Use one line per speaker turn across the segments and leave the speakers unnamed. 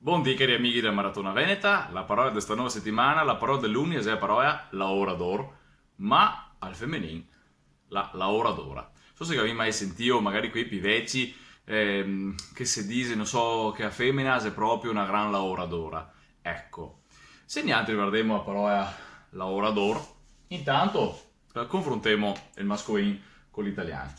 Buondì cari amici della Maratona Veneta, la parola di questa nuova settimana, la parola dell'Uni è la parola la ora d'oro, ma al femminile la ora d'ora. So se avevi mai sentito magari quei pivecci che si dice, non so, che a femmina è proprio una gran la ora d'ora. Ecco, se niente guardiamo la parola la ora d'oro, intanto confrontiamo il mascolino con l'italiano.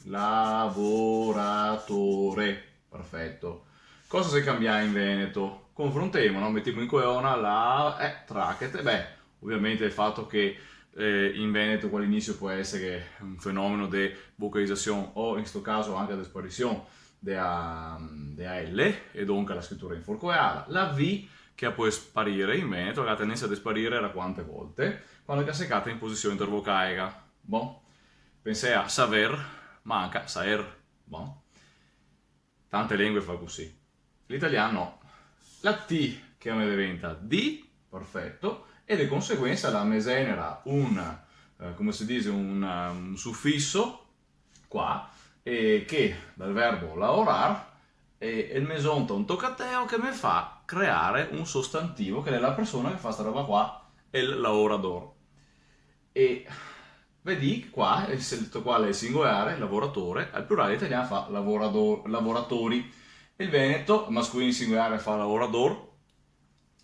Lavoratore. Perfetto. Cosa si cambia in Veneto? Confrontiamo, no? Mettiamo in coeona la tracket. Beh, ovviamente il fatto che in Veneto quell'inizio può essere un fenomeno di vocalizzazione o in questo caso anche di sparizione della L e dunque la scrittura in forcoeala. La V che può sparire in Veneto, la tendenza di sparire era quante volte? Quando è seccata in posizione intervocaica. Bon. Pensai a saver, manca, saer. Bon. Tante lingue fa così. L'italiano no. La T che a me diventa D, perfetto, e di conseguenza la me genera come si dice, un suffisso qua, che dal verbo lavorar e il mesonta un toccateo che mi fa creare un sostantivo che è la persona che fa sta roba qua, il lavorador. E vedi qua, quale è il singolare, lavoratore, al plurale italiano fa lavoratori. Il Veneto, mascolino singolare fa lavorador,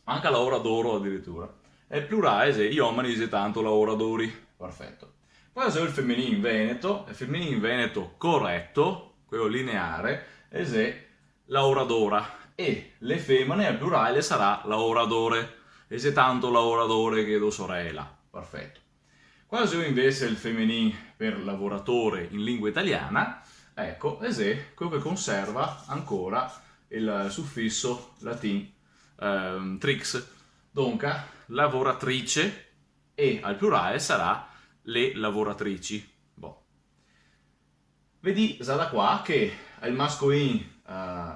anche lavoradoro addirittura. E il plurale, se io mi dice tanto lavoratori, perfetto. Poi c'è il femminile in Veneto corretto, quello lineare, è lavoradora. E le femmine al plurale sarà lavoratore. E se tanto lavoratore che do sorella, perfetto. Quando si usa invece il femminile per lavoratore in lingua italiana, ecco, è quello che conserva ancora il suffisso latino trix. Dunque, lavoratrice e al plurale sarà le lavoratrici. Boh. Vedi da qua che il mascolino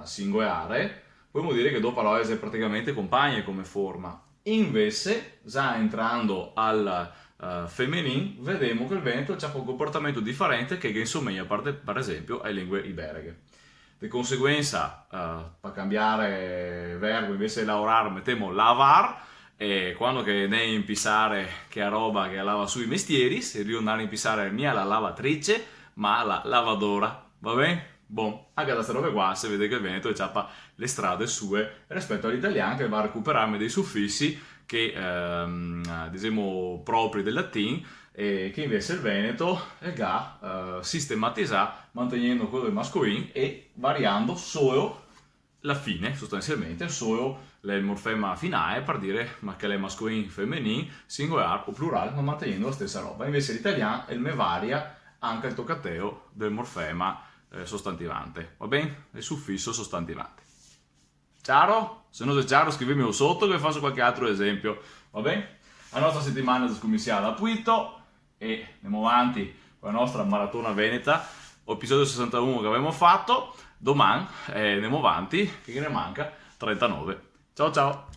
singolare, possiamo dire che dopo parole è praticamente compagne come forma. Invece, già entrando al femminile, vediamo che il Veneto ha un comportamento differente che insomiglia per esempio alle lingue iberiche. Di conseguenza, per cambiare verbo, invece di lavorare, mettiamo lavar, e quando che ne impissare che è roba che lava sui mestieri, se io andare a impissare mia la lavatrice, ma la lavadora, va bene? Bon, anche da queste robe qua si vede che il Veneto ha le strade sue rispetto all'italiano che va a recuperare dei suffissi che diciamo propri del latino e che invece il Veneto ga sistematizza mantenendo quello del mascolino e variando solo la fine sostanzialmente, solo il morfema finale per dire ma che è mascolino, femminile, singolare o plurale ma mantenendo la stessa roba. Invece l'italiano il me varia anche il toccateo del morfema sostantivante, va bene? Il suffisso sostantivante. Chiaro? Se non è chiaro scrivetemi sotto che faccio qualche altro esempio, va bene? La nostra settimana è scominciata a Puito e andiamo avanti con la nostra maratona veneta, episodio 61 che abbiamo fatto, domani andiamo avanti, che ne manca 39. Ciao ciao!